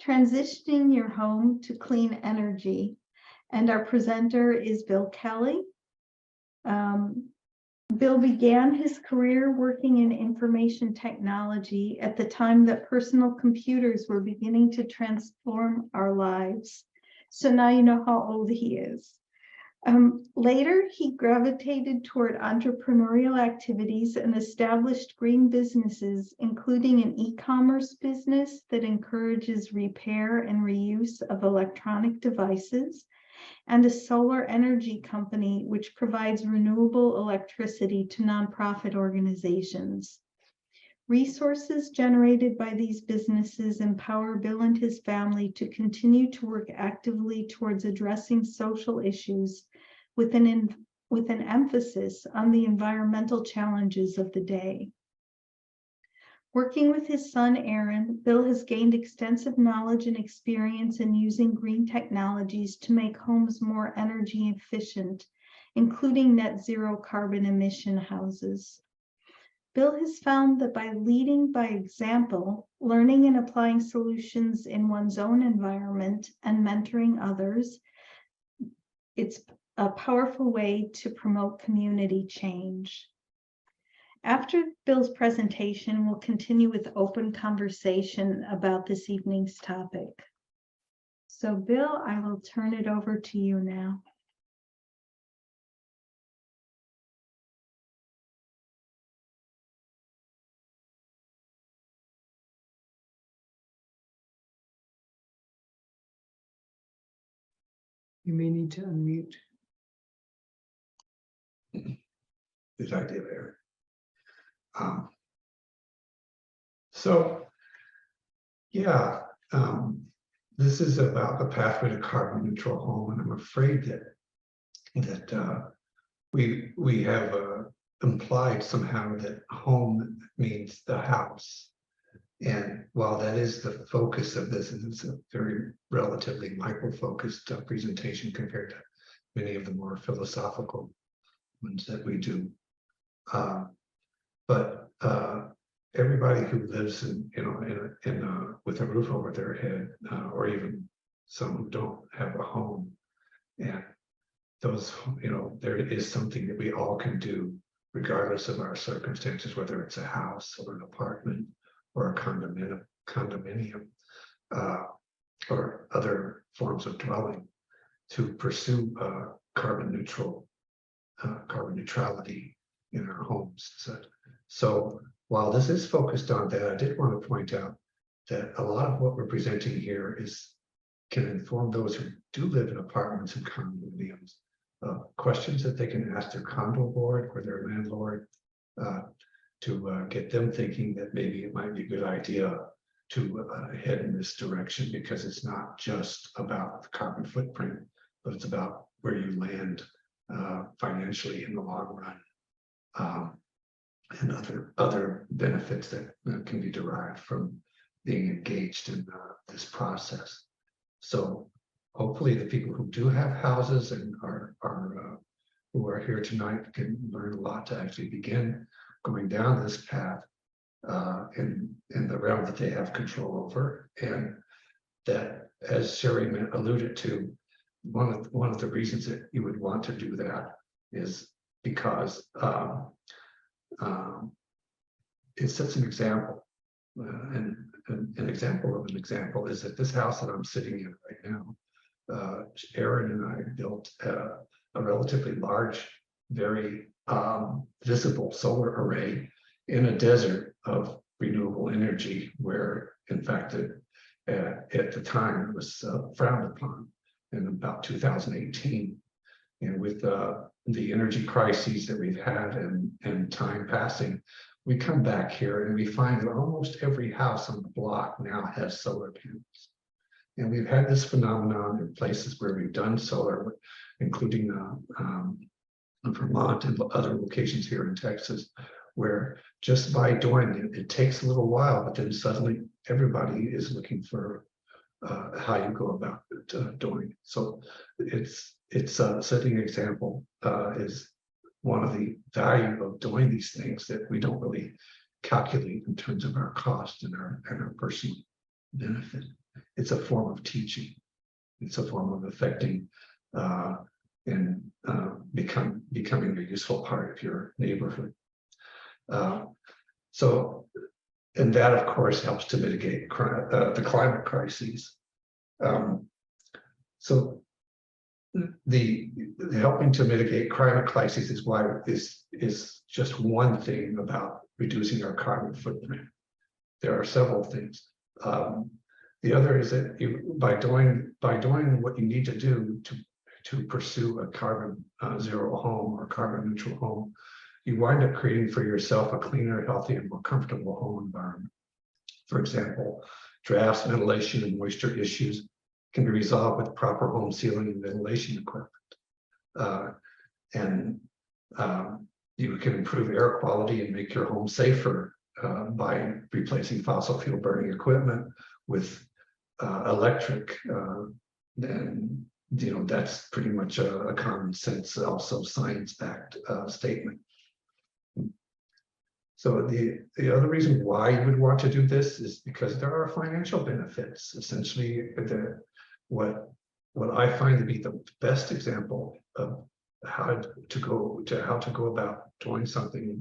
Transitioning Your Home to Clean Energy. And our presenter is Bill Kelly. Bill began his career working in information technology at the time that personal computers were beginning to transform our lives. So now you know how old he is. Later, he gravitated toward entrepreneurial activities and established green businesses, including an e-commerce business that encourages repair and reuse of electronic devices, and a solar energy company which provides renewable electricity to nonprofit organizations. Resources generated by these businesses empower Bill and his family to continue to work actively towards addressing social issues with an emphasis on the environmental challenges of the day. Working with his son, Aaron, Bill has gained extensive knowledge and experience in using green technologies to make homes more energy efficient, including net zero carbon emission houses. Bill has found that by leading by example, learning and applying solutions in one's own environment, and mentoring others, it's a powerful way to promote community change. After Bill's presentation, we'll continue with open conversation about this evening's topic. So Bill, I will turn it over to you now. You may need to unmute. Good idea, Eric. This is about the pathway to carbon neutral home, and I'm afraid that we have implied somehow that home means the house. And while that is the focus of this, and it's a very relatively micro-focused presentation compared to many of the more philosophical ones that we do, but everybody who lives with a roof over their head, or even some who don't have a home, and those, there is something that we all can do regardless of our circumstances, whether it's a house or an apartment or a condominium, or other forms of dwelling, to pursue carbon neutrality in our homes. So while this is focused on that, I did want to point out that a lot of what we're presenting here can inform those who do live in apartments and condominiums questions that they can ask their condo board or their landlord, to get them thinking that maybe it might be a good idea to head in this direction, because it's not just about the carbon footprint, but it's about where you land financially in the long run, and other benefits that can be derived from being engaged in this process. So hopefully the people who do have houses and who are here tonight can learn a lot to actually begin going down this path in the realm that they have control over. And that, as Sherry alluded to, one of the reasons that you would want to do that is because it sets an example. And an example of an example is that this house that I'm sitting in right now, Aaron and I built a relatively large, very visible solar array in a desert of renewable energy, where in fact at the time it was frowned upon in about 2018. And with the energy crises that we've had and time passing, we come back here and we find that almost every house on the block now has solar panels. And we've had this phenomenon in places where we've done solar, including Vermont and other locations here in Texas, where just by doing it, it takes a little while, but then suddenly everybody is looking for how you go about doing it. So it's setting an example is one of the value of doing these things that we don't really calculate in terms of our cost and our personal benefit. it's a form of teaching. It's a form of affecting and becoming a useful part of your neighborhood. And that, of course, helps to mitigate the climate crises. So the helping to mitigate climate crises is just one thing about reducing our carbon footprint. There are several things. The other is that by doing what you need to do to pursue a carbon zero home or carbon neutral home, you wind up creating for yourself a cleaner, healthier, and more comfortable home environment. For example, drafts, ventilation, and moisture issues can be resolved with proper home sealing and ventilation equipment. You can improve air quality and make your home safer by replacing fossil fuel burning equipment with electric. And that's pretty much a common sense, also science-backed statement. So the other reason why you would want to do this is because there are financial benefits. Essentially, what I find to be the best example of how to go about doing something,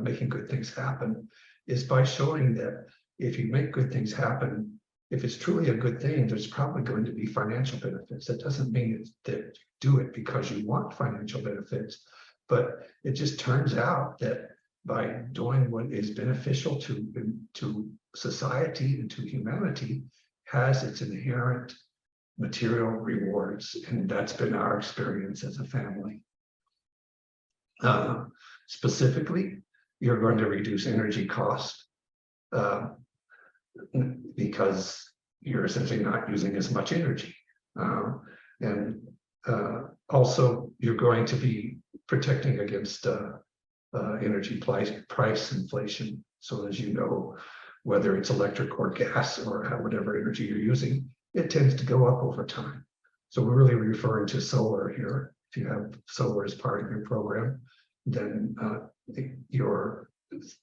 making good things happen, is by showing that if you make good things happen, if it's truly a good thing, there's probably going to be financial benefits. That doesn't mean that you do it because you want financial benefits, but it just turns out that by doing what is beneficial to society and to humanity has its inherent material rewards, and that's been our experience as a family. Specifically, you're going to reduce energy costs because you're essentially not using as much energy. Also, you're going to be protecting against energy price inflation. So as you know, whether it's electric or gas or whatever energy you're using, it tends to go up over time. So we're really referring to solar here. If you have solar as part of your program, then you're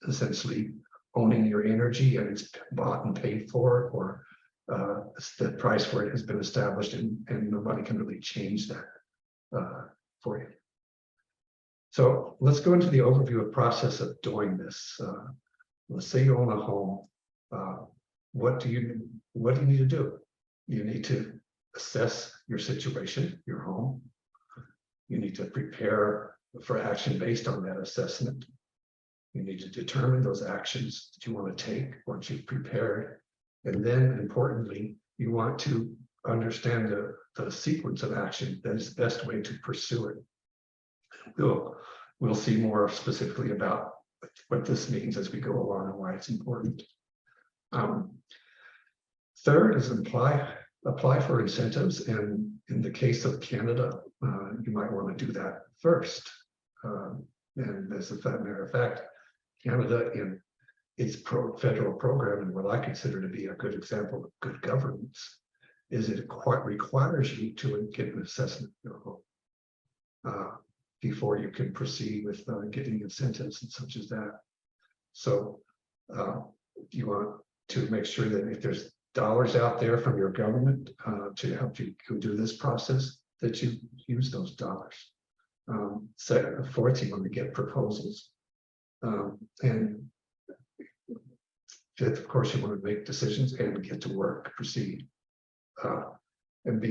essentially owning your energy, and it's bought and paid for, or the price for it has been established, and nobody can really change that for you. So let's go into the overview of process of doing this. Let's say you own a home. What do you need to do? You need to assess your situation, your home. You need to prepare for action based on that assessment. You need to determine those actions that you want to take once you've prepared. And then, importantly, you want to understand the sequence of action that is the best way to pursue it. We'll see more specifically about what this means as we go along and why it's important. Third is apply for incentives, and in the case of Canada, you might want to do that first. And as a matter of fact, Canada, in its federal program, and what I consider to be a good example of good governance, is it requires you to get an assessment of your home before you can proceed with getting incentives and such as that. So you want to make sure that if there's dollars out there from your government to help you do this process, that you use those dollars. Fourth, you want to get proposals. And fifth, of course, you want to make decisions and get to work, proceed. And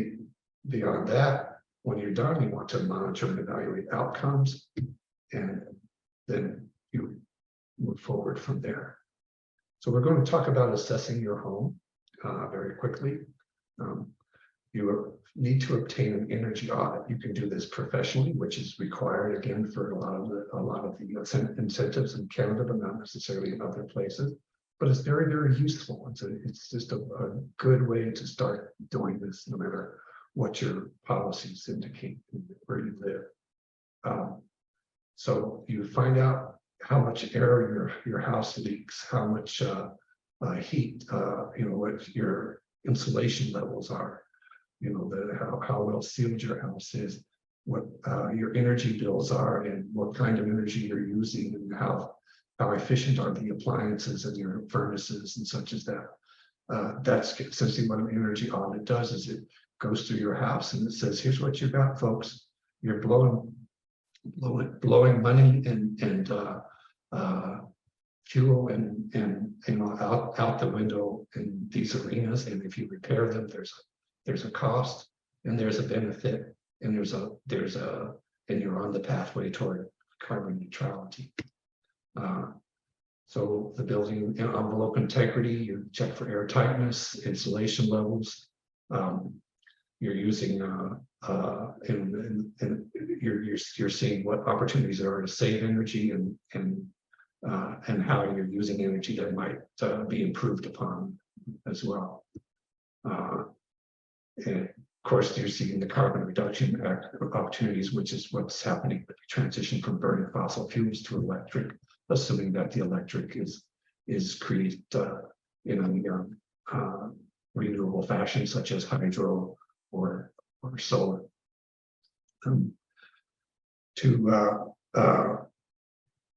beyond that, when you're done, you want to monitor and evaluate outcomes, and then you move forward from there. So we're going to talk about assessing your home very quickly. You need to obtain an energy audit. You can do this professionally, which is required again for a lot of the incentives in Canada, but not necessarily in other places. But it's very, very useful. It's just a good way to start doing this, no matter what your policies indicate where you live. So you find out how much air your house leaks, how much heat, what your insulation levels are, how well sealed your house is, what your energy bills are, and what kind of energy you're using, and how efficient are the appliances and your furnaces and such as that. That's essentially what an energy audit does, is it goes through your house and it says, here's what you got, folks. You're blowing money and fuel and you know out the window in these arenas. And if you repair them, there's a cost and there's a benefit and and you're on the pathway toward carbon neutrality. So the building envelope integrity, you check for air tightness, insulation levels. You're using and you're seeing what opportunities there are to save energy and how you're using energy that might be improved upon as well. And of course, you're seeing the carbon reduction opportunities, which is what's happening with the transition from burning fossil fuels to electric, assuming that the electric is created in a renewable fashion, such as hydro or solar.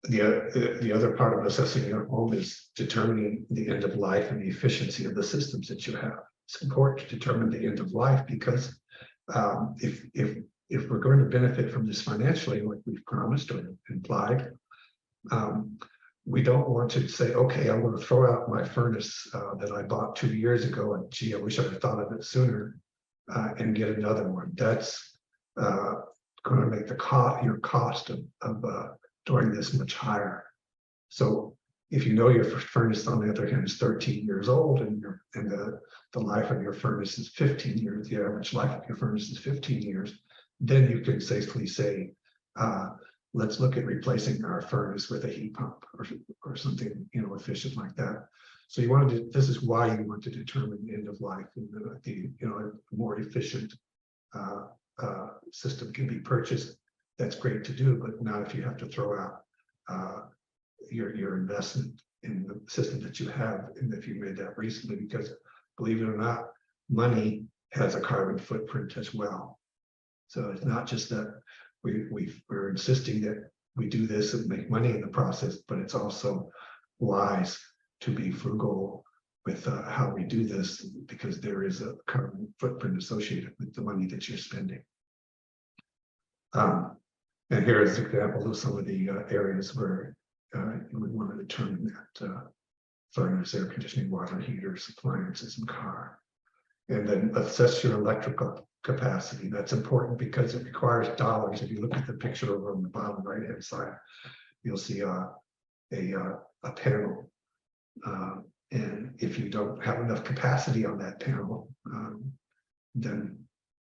The other part of assessing your home is determining the end of life and the efficiency of the systems that you have. It's important to determine the end of life because if we're going to benefit from this financially, like we've promised or implied, we don't want to say, okay, I'm going to throw out my furnace that I bought 2 years ago, and gee, I wish I had thought of it sooner, and get another one. That's going to make your cost of doing this much higher. So if you know your furnace, on the other hand, is 13 years old, and the life of your furnace is 15 years, the average life of your furnace is 15 years, then you can safely say, let's look at replacing our furnace with a heat pump or something, efficient like that. So you want to. This is why you want to determine the end of life, and a more efficient system can be purchased. That's great to do, but not if you have to throw out your investment in the system that you have, and if you made that recently, because believe it or not, money has a carbon footprint as well. So it's not just that we're insisting that we do this and make money in the process, but it's also wise to be frugal with how we do this, because there is a carbon footprint associated with the money that you're spending. And here is an example of some of the areas where you would want to determine that furnace, air conditioning, water heaters, appliances, and car. And then assess your electrical capacity. That's important because it requires dollars. If you look at the picture over on the bottom right-hand side, you'll see a panel. And if you don't have enough capacity on that panel, then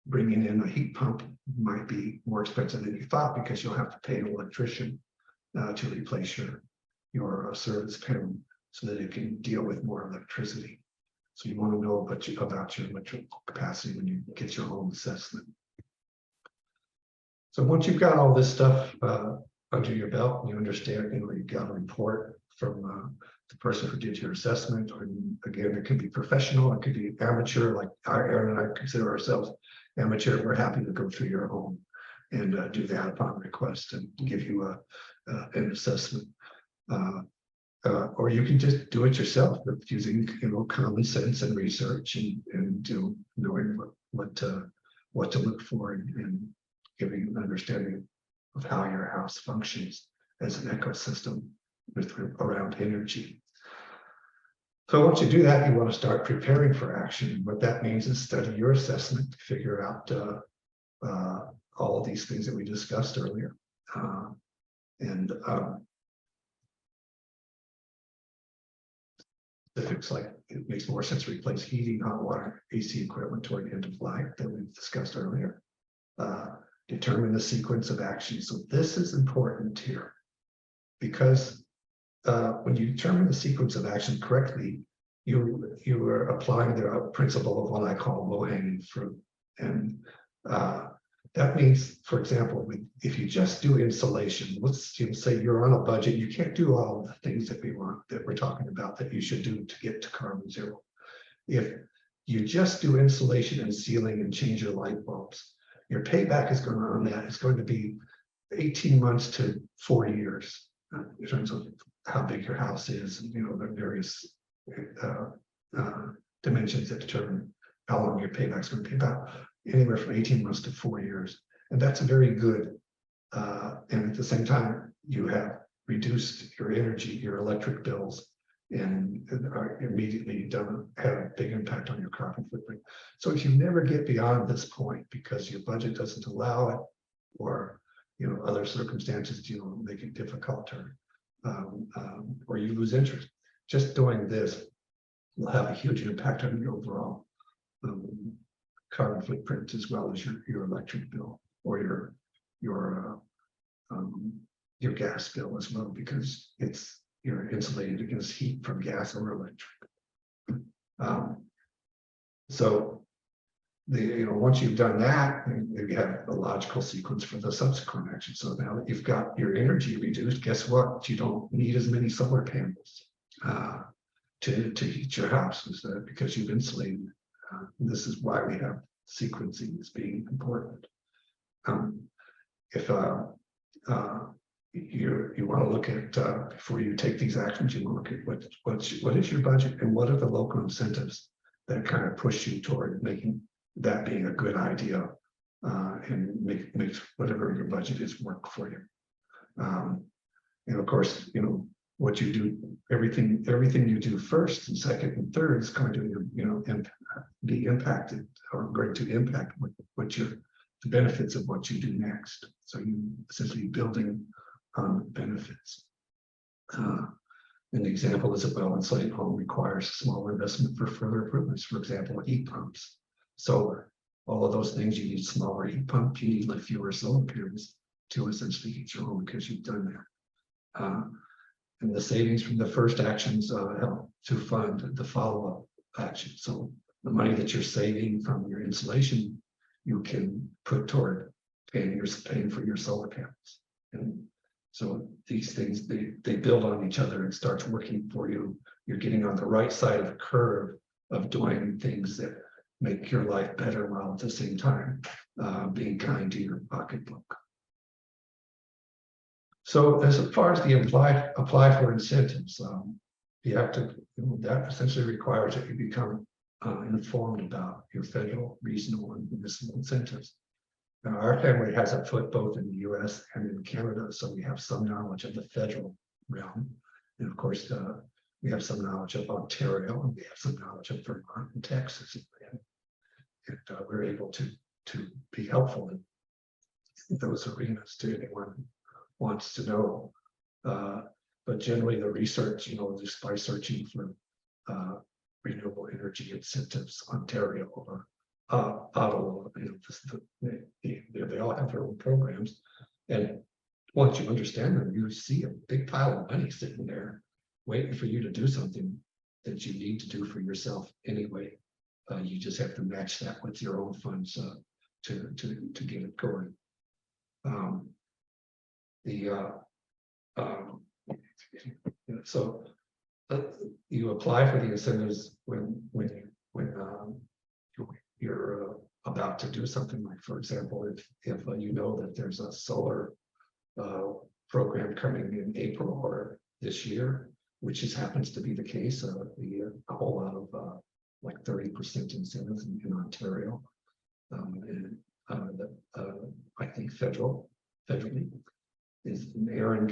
bringing in a heat pump might be more expensive than you thought, because you'll have to pay an electrician to replace your service panel so that it can deal with more electricity. So you want to know about your electrical capacity when you get your home assessment. So once you've got all this stuff under your belt, and you understand, you've got a report from the person who did your assessment, or again, it could be professional, it could be amateur, like Aaron and I consider ourselves amateur. We're happy to go through your home and do that upon request and give you an assessment. Or you can just do it yourself with using common sense and research and knowing what to look for and giving an understanding of how your house functions as an ecosystem around energy. So once you do that, you want to start preparing for action. What that means is study your assessment to figure out all of these things that we discussed earlier. Specifics like it makes more sense to replace heating, hot water, AC equipment toward the end of life that we've discussed earlier. Determine the sequence of action. So this is important here, because when you determine the sequence of action correctly, you are applying the principle of what I call low-hanging fruit. And that means, for example, if you just do insulation, let's say you're on a budget, you can't do all of the things that we're talking about that you should do to get to carbon zero. If you just do insulation and sealing and change your light bulbs, your payback is going to be 18 months to 4 years in terms of how big your house is, and the various dimensions that determine how long your payback's going to pay back, anywhere from 18 months to 4 years. And that's very good. And at the same time, you have reduced your energy, your electric bills, and are immediately don't have a big impact on your carbon footprint. So if you never get beyond this point because your budget doesn't allow it, or other circumstances make it difficult, or you lose interest, just doing this will have a huge impact on your overall carbon footprint, as well as your electric bill, or your gas bill as well, because you're insulated against heat from gas or electric. So once you've done that, you have a logical sequence for the subsequent action. So now that you've got your energy reduced, guess what? You don't need as many solar panels to heat your house, because you've insulated. This is why we have sequencing as being important. If you want to look at, before you take these actions, you want to look at what is your budget, and what are the local incentives that kind of push you toward making that being a good idea, and makes whatever your budget is work for you. And of course, what you do, everything you do first and second and third is going to be impacted, or going to impact the benefits of what you do next. So you essentially building on benefits. An example is a well-insulated home requires smaller investment for further improvements. For example, heat pumps, solar, all of those things. You need smaller heat pumps. You need fewer solar panels to essentially heat your home, because you've done that. And the savings from the first actions help to fund the follow-up action. So the money that you're saving from your insulation, you can put toward paying for your solar panels. And so these things, they build on each other and starts working for you. You're getting on the right side of the curve of doing things that make your life better, while at the same time being kind to your pocketbook. So as far as the apply for incentives, you have to, that essentially requires that you become informed about your federal, regional, and municipal incentives. Now, our family has a foot both in the US and in Canada, so we have some knowledge of the federal realm. And of course, we have some knowledge of Ontario, and we have some knowledge of Vermont and Texas. And we're able to be helpful in those arenas to anyone who wants to know. But generally the research, just by searching for renewable energy incentives, Ontario or Ottawa, they all have their own programs. And once you understand them, you see a big pile of money sitting there waiting for you to do something that you need to do for yourself anyway. You just have to match that with your own funds to get it going. So you apply for the incentives when you're about to do something. Like, for example, if you know that there's a solar program coming in April or this year, which just happens to be the case, a whole lot of like 30% incentives in Ontario, and I think federally. Aaron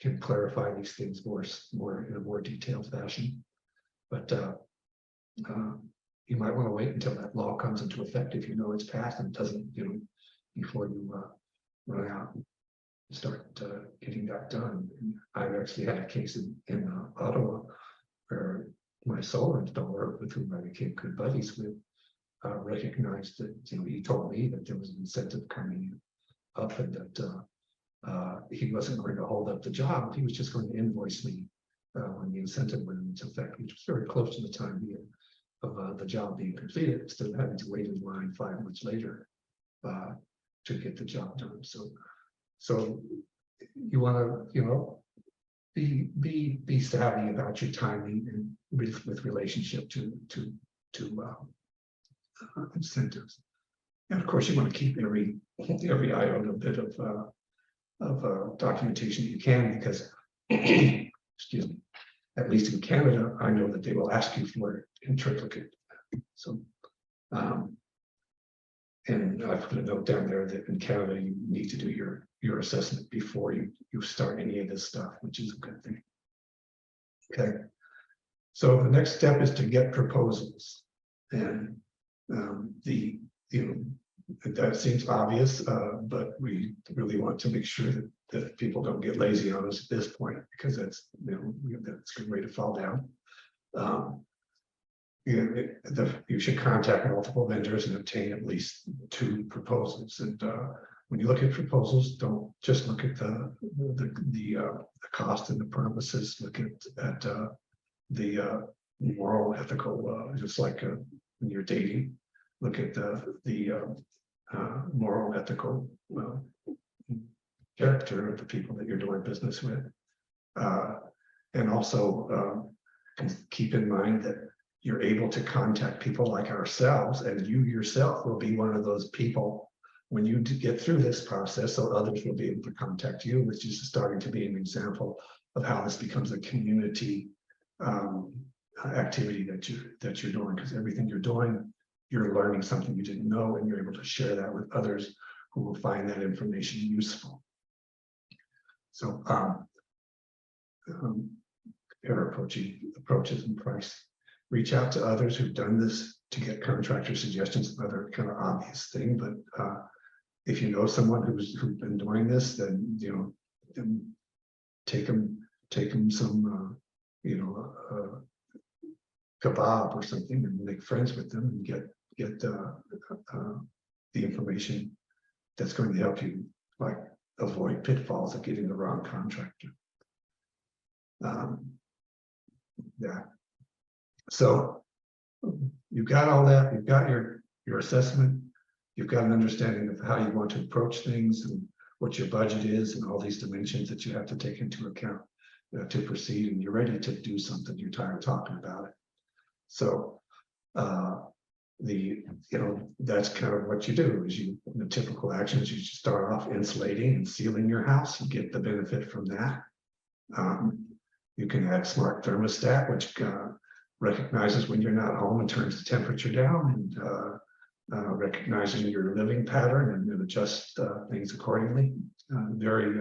can clarify these things more in a more detailed fashion, but you might want to wait until that law comes into effect if you know it's passed and doesn't, before you run out and start getting that done. And I've actually had a case in Ottawa where my solar installer, with whom I became good buddies with, recognized that he told me that there was an incentive coming up, and that he wasn't going to hold up the job. He was just going to invoice me when the incentive went into effect, which was very close to the time of the job being completed, instead of having to wait in line 5 months later to get the job done. So you want to, be savvy about your timing and with relationship to incentives. And of course, you want to keep every iota bit of documentation that you can, because excuse me, at least in Canada, I know that they will ask you for triplicate So, and I put a note down there that in Canada, you need to do your assessment before you start any of this stuff, which is a good thing. Okay. So the next step is to get proposals. And that seems obvious, but we really want to make sure that people don't get lazy on us at this point, because that's that's a good way to fall down. You should contact multiple vendors and obtain at least 2 proposals. And when you look at proposals, don't just look at the cost and the promises. Look at the moral, ethical, just like when you're dating. Look at the moral, ethical character of the people that you're doing business with, and also keep in mind that you're able to contact people like ourselves, and you yourself will be one of those people when you get through this process, so others will be able to contact you, which is starting to be an example of how this becomes a community activity that you're doing, because everything you're doing, you're learning something you didn't know, and you're able to share that with others who will find that information useful. So compare approaches and price. Reach out to others who've done this to get contractor suggestions, another kind of obvious thing, but if you know someone who's been doing this, then then take them some kebab or something, and make friends with them and get the information that's going to help you like avoid pitfalls of getting the wrong contractor. Yeah. So you've got all that, you've got your assessment, you've got an understanding of how you want to approach things and what your budget is and all these dimensions that you have to take into account to proceed, and you're ready to do something. You're tired of talking about it. So that's kind of what you do is the typical actions. You start off insulating and sealing your house. You get the benefit from that. You can add smart thermostat, which recognizes when you're not home and turns the temperature down, and recognizing your living pattern and adjust things accordingly. Very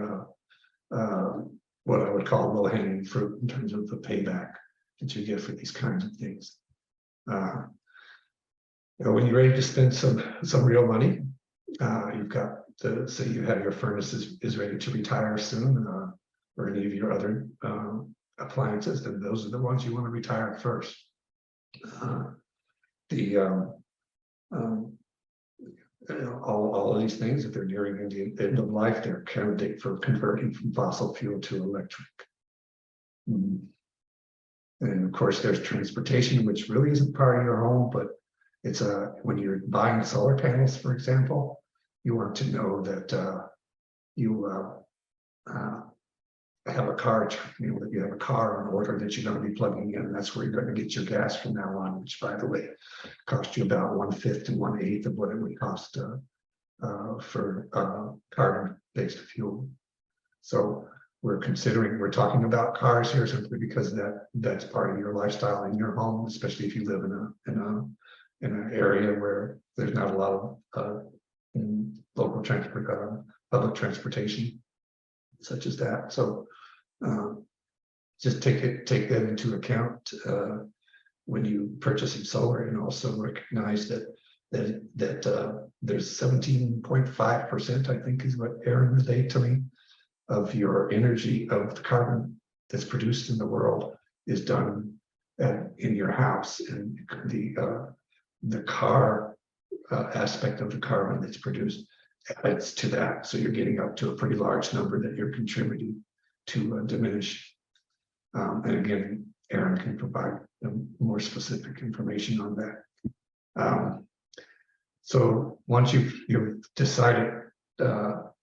what I would call low-hanging fruit in terms of the payback that you get for these kinds of things. When you're ready to spend some real money, you've got say you have your furnace is ready to retire soon, or any of your other appliances, then those are the ones you want to retire first. All of these things, if they're nearing the end of life, they're a candidate for converting from fossil fuel to electric. And of course, there's transportation, which really isn't part of your home, but it's when you're buying solar panels, for example, you want to know that you have a car, that you have a car on order that you're going to be plugging in. That's where you're going to get your gas from now on, which, by the way, costs you about 1/5 to 1/8 of what it would cost for carbon-based fuel. So we're talking about cars here simply because that's part of your lifestyle in your home, especially if you live in an area where there's not a lot of local public transportation, such as that. So just take that into account when you purchasing solar, and also recognize that there's 17.5%, I think is what Aaron said to me, of your energy, of the carbon that's produced in the world, is done in your house, and the car aspect of the carbon that's produced adds to that. So you're getting up to a pretty large number that you're contributing to diminish. And again, Aaron can provide more specific information on that. So once you've decided,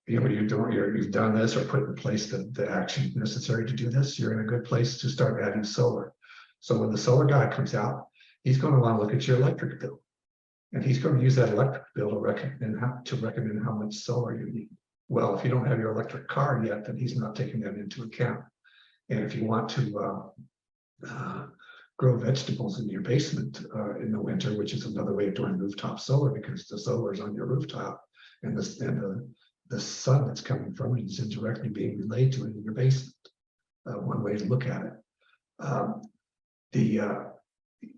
you've done this or put in place the action necessary to do this, you're in a good place to start adding solar. So when the solar guy comes out, he's going to want to look at your electric bill, and he's going to use that electric bill to recommend how much solar you need. Well, if you don't have your electric car yet, then he's not taking that into account. And if you want to grow vegetables in your basement in the winter, which is another way of doing rooftop solar, because the solar is on your rooftop, and the sun that's coming from it is indirectly being relayed to it in your basement. One way to look at it.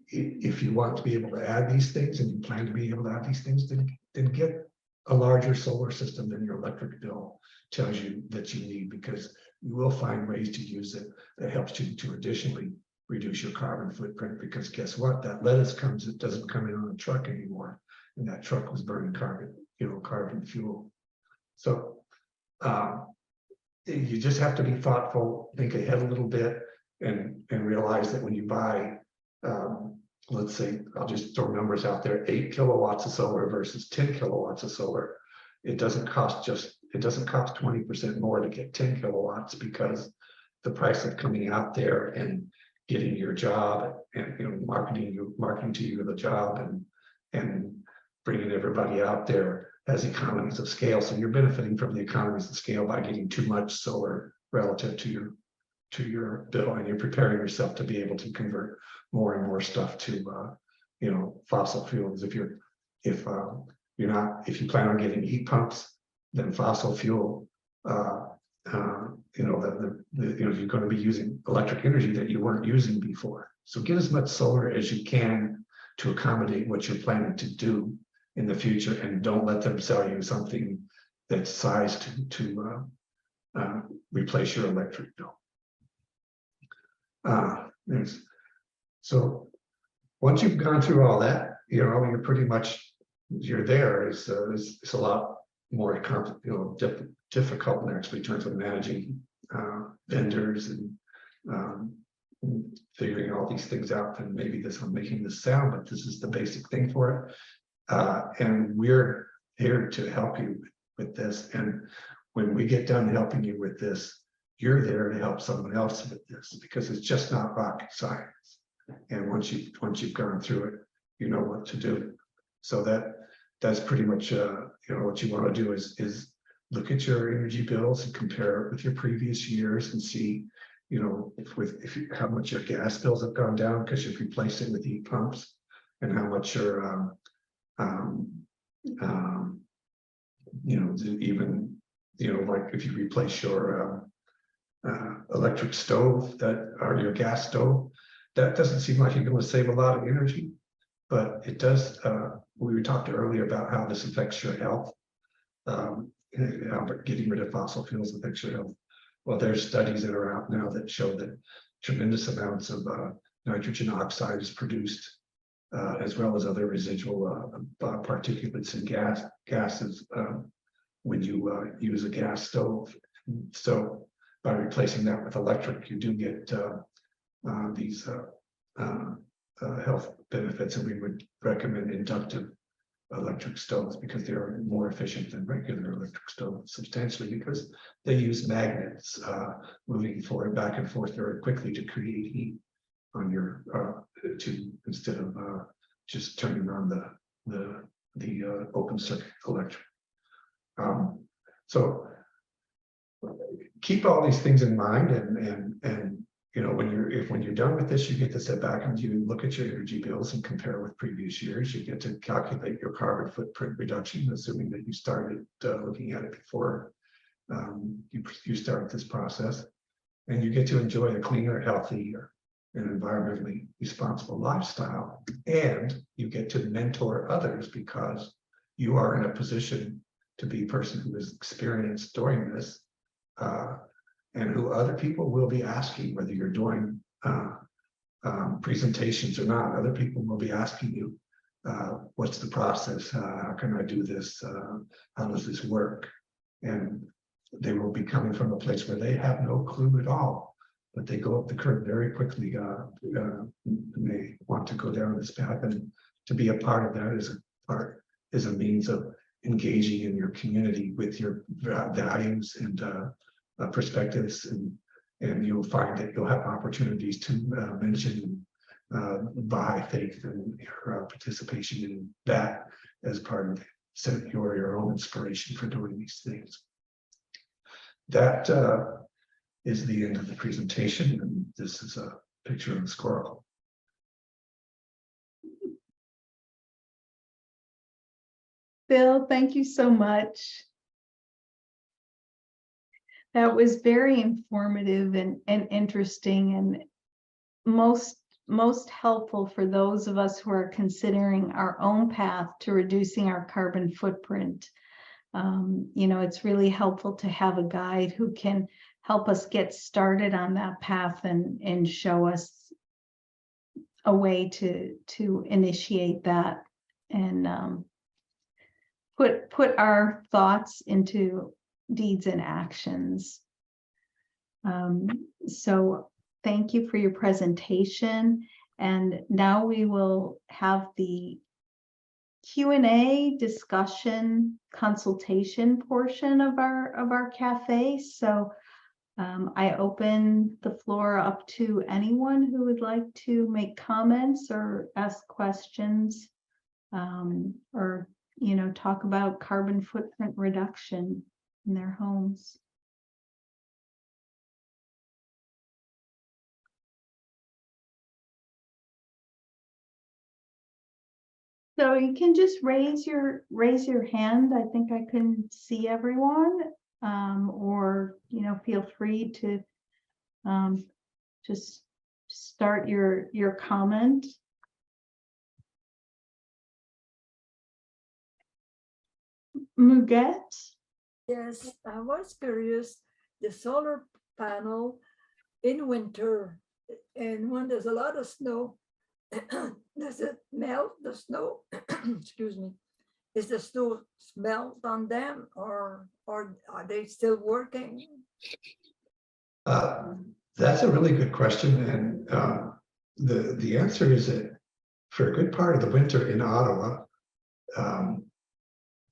If you want to be able to add these things, and you plan to be able to add these things, then get a larger solar system than your electric bill tells you that you need, because you will find ways to use it that helps you to additionally reduce your carbon footprint. Because guess what? That lettuce it doesn't come in on a truck anymore, and that truck was burning carbon fuel. So you just have to be thoughtful, think ahead a little bit, and realize that when you buy, let's say, I'll just throw numbers out there, 8 kilowatts of solar versus 10 kilowatts of solar, it doesn't cost 20% more to get 10 kilowatts, because the price of coming out there and getting your job and marketing to you the job and bringing everybody out there has economies of scale. So you're benefiting from the economies of scale by getting too much solar relative to your bill, and you're preparing yourself to be able to convert more and more stuff to fossil fuels. If you plan on getting heat pumps, then fossil fuel, you're going to be using electric energy that you weren't using before. So get as much solar as you can to accommodate what you're planning to do in the future, and don't let them sell you something that's sized to replace your electric bill. So once you've gone through all that, you're pretty much, you're there. It's a lot more difficult next in terms of managing vendors and figuring all these things out. And maybe I'm making this sound, but this is the basic thing for it. And we're here to help you with this. And when we get done helping you with this, you're there to help someone else with this, because it's just not rocket science. And once you've gone through it, you know what to do. So that's pretty much what you want to do is look at your energy bills and compare it with your previous years and see, how much your gas bills have gone down because you've replaced it with heat pumps, and how much your like if you replace your electric stove or your gas stove, that doesn't seem like you're going to save a lot of energy, but it does. We talked earlier about how this affects your health. Getting rid of fossil fuels affects your health. Well, there's studies that are out now that show that tremendous amounts of nitrogen oxide is produced, as well as other residual particulates and gases when you use a gas stove. So by replacing that with electric, you do get these health benefits, and we would recommend inductive electric stoves because they are more efficient than regular electric stoves substantially, because they use magnets moving forward back and forth very quickly to create heat on your instead of just turning on the open circuit electric. So keep all these things in mind, and when you're done with this, you get to sit back and you look at your energy bills and compare with previous years. You get to calculate your carbon footprint reduction, assuming that you started looking at it before you started this process, and you get to enjoy a cleaner, healthier, and environmentally responsible lifestyle. And you get to mentor others because you are in a position to be a person who is experienced doing this, and who other people will be asking, whether you're doing presentations or not. Other people will be asking you, what's the process? How can I do this? How does this work? And they will be coming from a place where they have no clue at all, but they go up the curve very quickly. And they want to go down this path, and to be a part of that is a means of engaging in your community with your values and perspectives, and you'll find that you'll have opportunities to mention Baha'i faith and your participation in that as part of your own inspiration for doing these things. That is the end of the presentation, and this is a picture of the squirrel. Bill, thank you so much. That was very informative and interesting, and most helpful for those of us who are considering our own path to reducing our carbon footprint. It's really helpful to have a guide who can help us get started on that path and show us a way to initiate that and put our thoughts into deeds and actions. So thank you for your presentation. And now we will have the Q&A discussion consultation portion of our cafe. So I open the floor up to anyone who would like to make comments or ask questions, or talk about carbon footprint reduction in their homes. So you can just raise your hand. I think I can see everyone, or feel free to just start your comment. Muget? Yes, I was curious. The solar panel in winter, and when there's a lot of snow, does it melt the snow? Excuse me. Is the snow melt on them, or are they still working? That's a really good question, and the answer is that for a good part of the winter in Ottawa,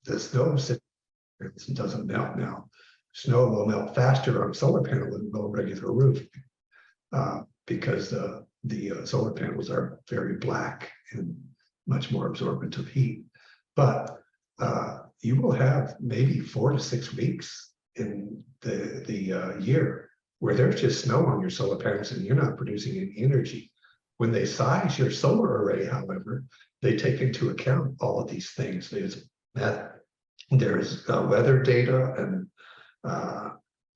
the snow doesn't melt now. Snow will melt faster on a solar panel than on a regular roof, because the solar panels are very black and much more absorbent of heat. But you will have maybe 4 to 6 weeks in the year where there's just snow on your solar panels and you're not producing any energy. When they size your solar array, however, they take into account all of these things. There's weather data and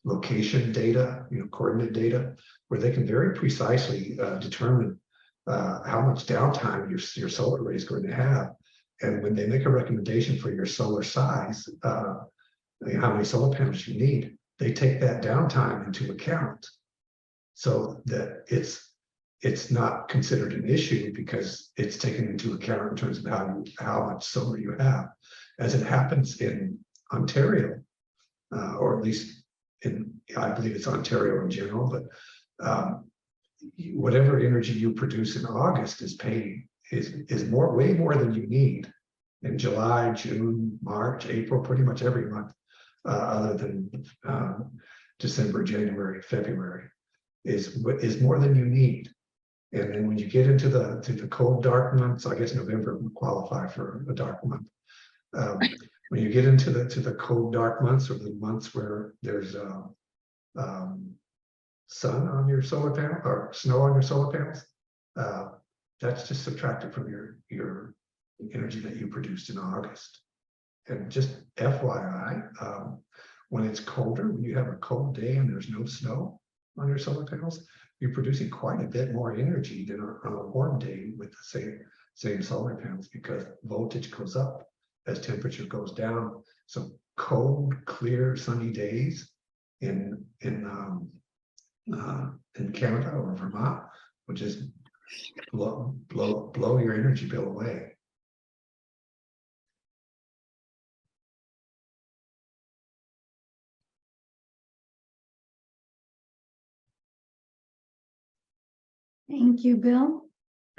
location data, coordinate data, where they can very precisely determine how much downtime your solar array is going to have. And when they make a recommendation for your solar size, how many solar panels you need, they take that downtime into account, so that it's not considered an issue because it's taken into account in terms of how much solar you have. As it happens in Ontario, or at least I believe it's Ontario in general, but whatever energy you produce in August is way more than you need in July, June, March, April, pretty much every month, other than December, January, February, is more than you need. And then when you get into the cold, dark months, I guess November would qualify for a dark month. When you get into the cold, dark months, or the months where there's sun on your solar panel or snow on your solar panels, that's just subtracted from your energy that you produced in August. And just FYI, when it's colder, when you have a cold day and there's no snow on your solar panels, you're producing quite a bit more energy than on a warm day with the same solar panels, because voltage goes up as temperature goes down. So cold, clear, sunny days in Canada or Vermont would just blow your energy bill away. Thank you, Bill.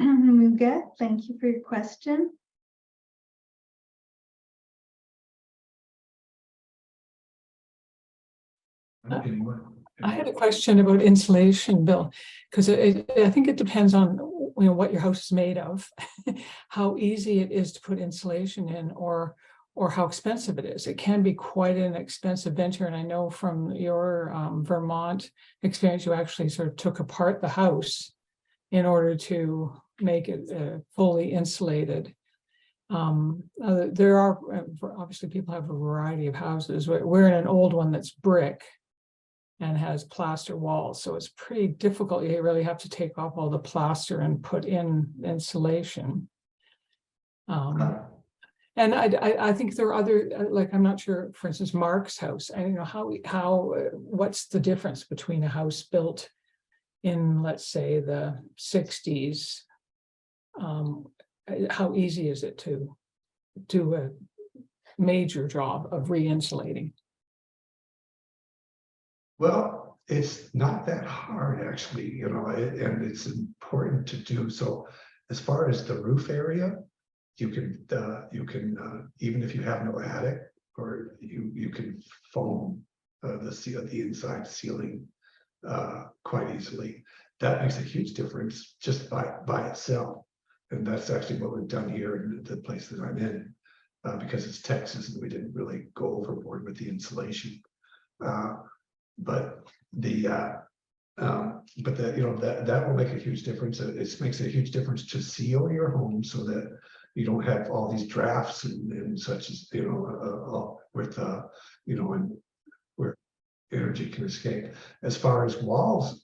Muget, thank you for your question. I had a question about insulation, Bill, because I think it depends on what your house is made of, how easy it is to put insulation in, or how expensive it is. It can be quite an expensive venture, and I know from your Vermont experience, you actually sort of took apart the house in order to make it fully insulated. There are, obviously people have a variety of houses. We're in an old one that's brick and has plaster walls. So it's pretty difficult. You really have to take off all the plaster and put in insulation. And I think there are other, like, I'm not sure, for instance, Mark's house, I don't know what's the difference between a house built in, let's say, the 60s? How easy is it to do a major job of re-insulating? Well, it's not that hard, actually, you know, and it's important to do. So as far as the roof area, you can even if you have no attic, or you can foam the inside ceiling quite easily. That makes a huge difference just by itself. And that's actually what we've done here in the place that I'm in, because it's Texas and we didn't really go overboard with the insulation. But that will make a huge difference. It makes a huge difference to seal your home so that you don't have all these drafts and such as, you know, and where energy can escape. As far as walls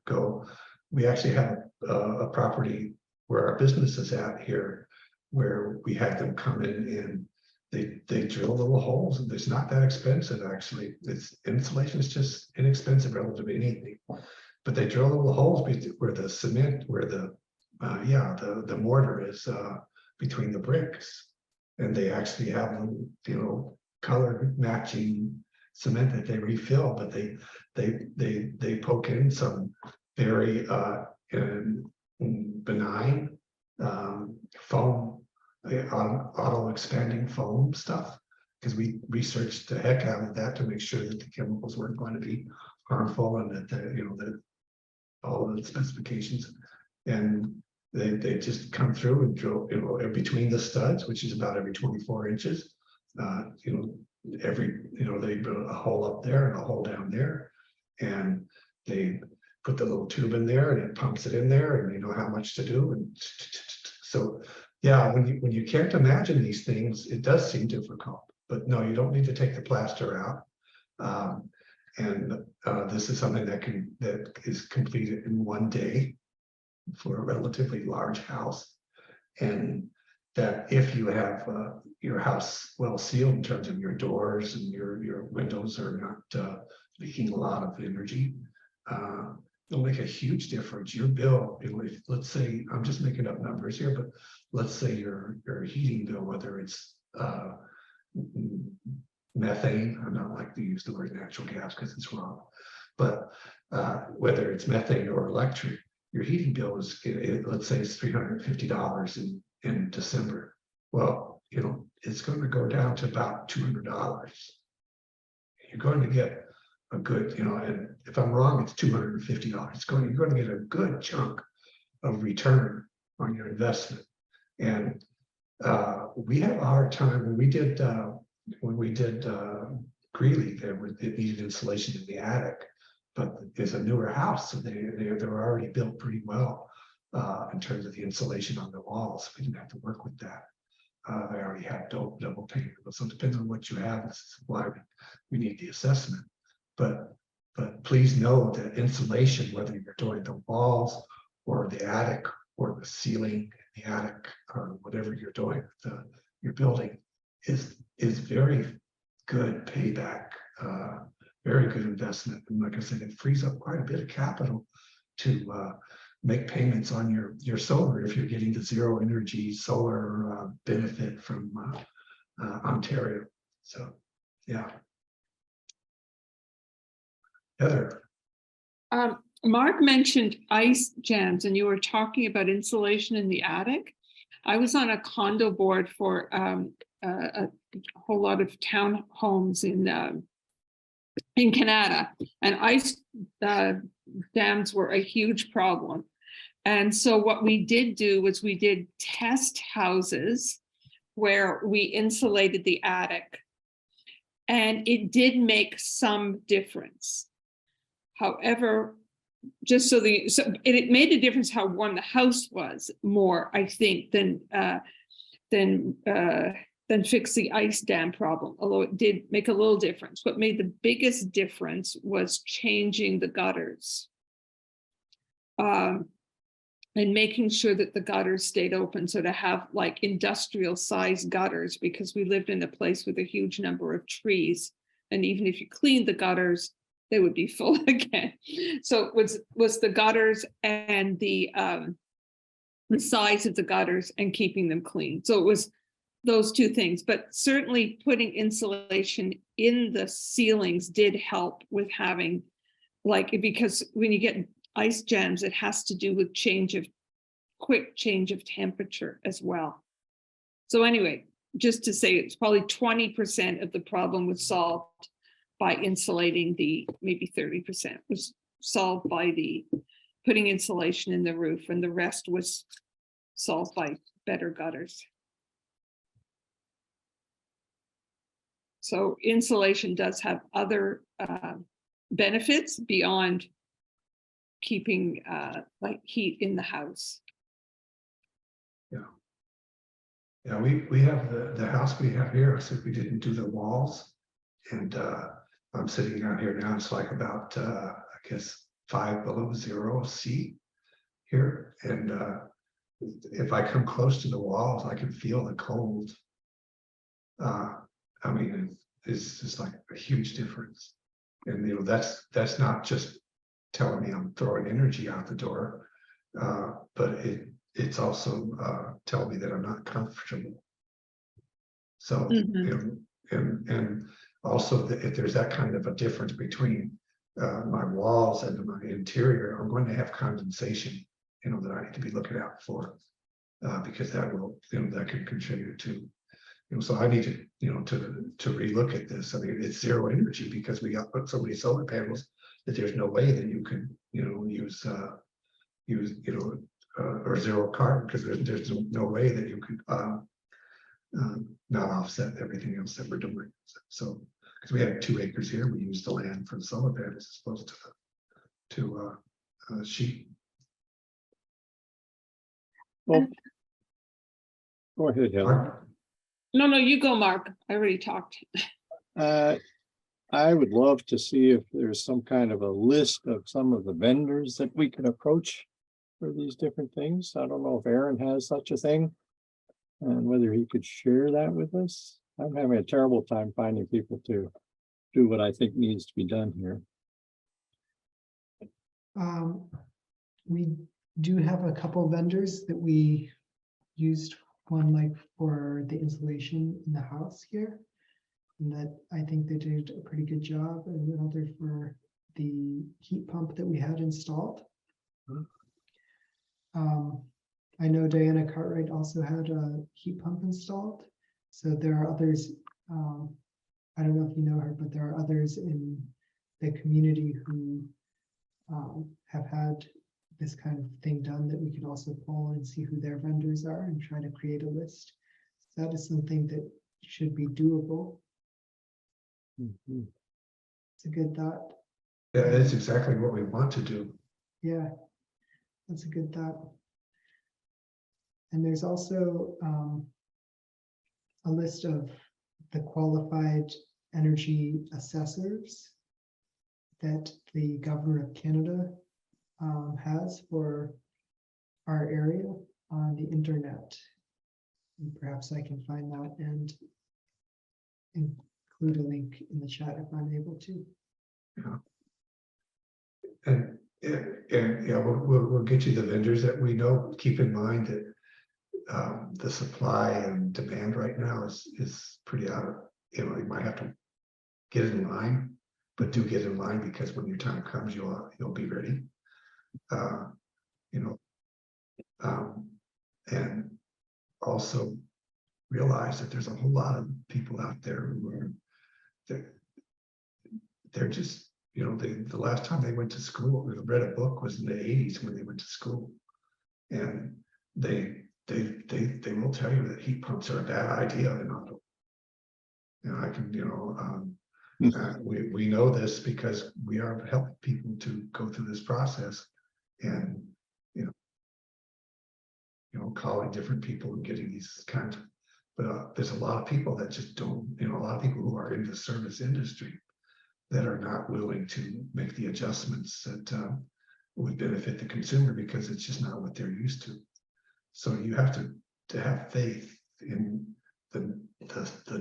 go, we actually have a property where our business is at here, where we had them come in and they drill little holes, and it's not that expensive, actually. Insulation is just inexpensive relative to anything, but they drill little holes where the cement, where the mortar is between the bricks, and they actually have, you know, color matching cement that they refill, but they poke in some very benign foam, auto expanding foam stuff, because we researched the heck out of that to make sure that the chemicals weren't going to be harmful, and that that all of the specifications, and they just come through and drill, you know, between the studs, which is about every 24 inches, they build a hole up there and a hole down there, and they put the little tube in there and it pumps it in there, and you know how much to do. And so yeah, when you can't imagine these things, it does seem difficult, but no, you don't need to take the plaster out. This is something that is completed in one day for a relatively large house, and that if you have your house well sealed in terms of your doors and your windows are not leaking a lot of energy, it'll make a huge difference. Your bill, if, let's say, I'm just making up numbers here, but let's say your heating bill, whether it's methane, I'm not like to use the word natural gas because it's wrong, but whether it's methane or electric, your heating bill is, let's say it's $350 in December. Well, it's going to go down to about $200. You're going to get a good, and if I'm wrong, it's $250. You're going to get a good chunk of return on your investment. And we have a hard time when we did Greeley. It needed insulation in the attic, but it's a newer house, so they're already built pretty well in terms of the insulation on the walls. We didn't have to work with that. They already had double pane, so it depends on what you have. This is why we need the assessment. But please know that insulation, whether you're doing the walls or the attic or the ceiling in the attic or whatever you're doing with your building, is very good payback, very good investment. And like I said, it frees up quite a bit of capital to make payments on your solar if you're getting the zero energy solar benefit from Ontario. So, yeah. Heather. Mark mentioned ice jams, and you were talking about insulation in the attic. I was on a condo board for a whole lot of townhomes in Canada, and ice dams were a huge problem. And so what we did do was we did test houses where we insulated the attic, and it did make some difference. However, just it made a difference how warm the house was more, I think, than than fix the ice dam problem, although it did make a little difference. What made the biggest difference was changing the gutters and making sure that the gutters stayed open. So to have like industrial sized gutters, because we lived in a place with a huge number of trees. And even if you cleaned the gutters, they would be full again. So it was the gutters and the size of the gutters and keeping them clean. So it was those two things, but certainly putting insulation in the ceilings did help with having, like, because when you get ice jams, it has to do with quick change of temperature as well. So anyway, just to say, it's probably 20% of the problem was solved by insulating, maybe 30% was solved by putting insulation in the roof, and the rest was solved by better gutters. So insulation does have other benefits beyond keeping like heat in the house. Yeah, we have the house we have here. I said we didn't do the walls, and I'm sitting out here now. It's like about I guess 5 below 0 C here, and if I come close to the walls, I can feel the cold. I mean, it's just like a huge difference, and you know that's not just telling me I'm throwing energy out the door, but it's also telling me that I'm not comfortable. So and also if there's that kind of a difference between my walls and my interior, I'm going to have condensation, you know, that I need to be looking out for, because that will, you know, that can contribute to. You know, so I need to, you know, to relook at this. I mean, it's zero energy because we got put so many solar panels that there's no way that you can, you know, use you know, or zero carbon, because there's no way that you could not offset everything else that we're doing. So because we have 2 acres here, we use the land for the solar panels as opposed to sheep. Well, go ahead, Helen. No, you go, Mark. I already talked. I would love to see if there's some kind of a list of some of the vendors that we can approach for these different things. I don't know if Aaron has such a thing and whether he could share that with us. I'm having a terrible time finding people to do what I think needs to be done here. We do have a couple of vendors that we used, one like for the insulation in the house here, and that I think they did a pretty good job, and another for the heat pump that we had installed. I know Diana Cartwright also had a heat pump installed, so there are others. I don't know if you know her, but there are others in the community who have had this kind of thing done that we could also pull and see who their vendors are and try to create a list. So that is something that should be doable. It's a good thought. Yeah, it's exactly what we want to do. Yeah, that's a good thought. And there's also a list of the qualified energy assessors that the government of Canada has for our area on the internet. And perhaps I can find that and include a link in the chat if I'm able to. Yeah. And yeah, we'll get you the vendors that we know. Keep in mind that the supply and demand right now is pretty out of, you know, you might have to get in line, but do get in line, because when your time comes, you'll be ready. You know, and also realize that there's a whole lot of people out there who are they're just, you know, the last time they went to school or read a book was in the 80s when they went to school, and they will tell you that heat pumps are a bad idea in Ottawa. You know, I can, you know, we know this because we are helping people to go through this process, and you know, calling different people and getting these kinds of But there's a lot of people that just don't, a lot of people who are in the service industry that are not willing to make the adjustments that would benefit the consumer because it's just not what they're used to. So you have to have faith in the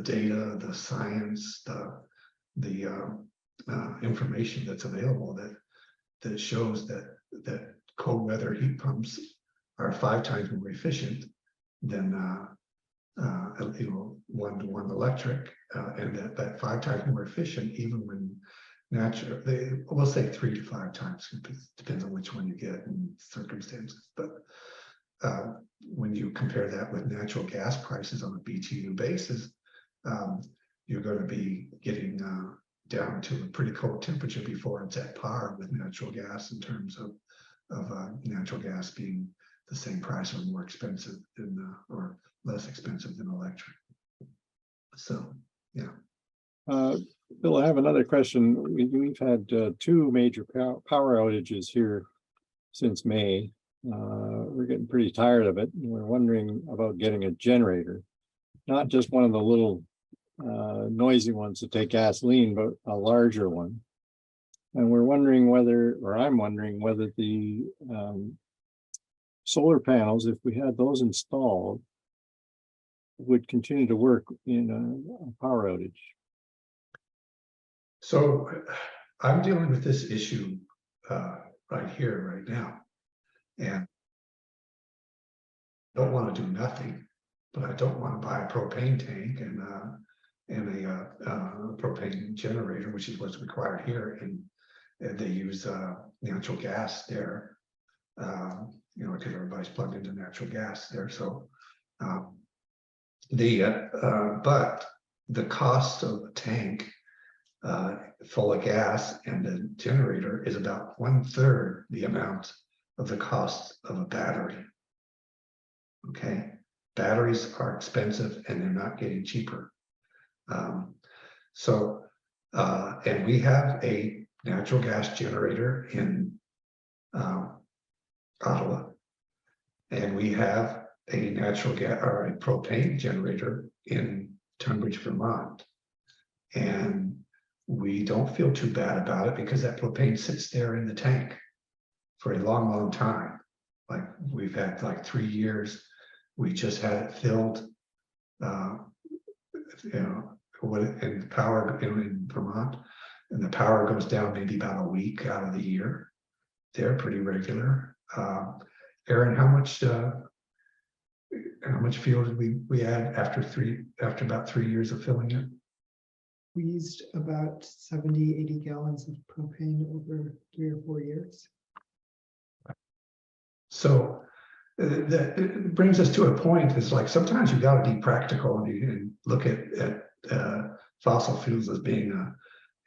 data, the science, the information that's available that shows that cold weather heat pumps are 5 times more efficient than one-to-one electric, and that 5 times more efficient even when natural. We'll say 3 to 5 times. It depends on which one you get and circumstances, but when you compare that with natural gas prices on a BTU basis, you're going to be getting down to a pretty cold temperature before it's at par with natural gas in terms of natural gas being the same price or more expensive than or less expensive than electric. So, yeah. Bill, I have another question. We've had 2 major power outages here since May. We're getting pretty tired of it. We're wondering about getting a generator, not just one of the little noisy ones that take gasoline, but a larger one. And we're wondering I'm wondering whether the solar panels, if we had those installed, would continue to work in a power outage. So I'm dealing with this issue right here, right now. And I don't want to do nothing, but I don't want to buy a propane tank and a propane generator, which is what's required here. And they use natural gas there, because everybody's plugged into natural gas there. So but the cost of a tank full of gas and the generator is about 1/3 the amount of the cost of a battery. Okay, batteries are expensive and they're not getting cheaper. And we have a natural gas generator in Ottawa, and we have a natural gas or a propane generator in Tunbridge, Vermont. And we don't feel too bad about it because that propane sits there in the tank for a long, long time. Like we've had like 3 years. We just had it filled, and the power in Vermont, and the power goes down maybe about a week out of the year. They're pretty regular. Aaron, how much fuel did we add after about 3 years of filling it? We used about 70, 80 gallons of propane over 3 or 4 years. So that it brings us to a point. It's like sometimes you got to be practical and look at fossil fuels as being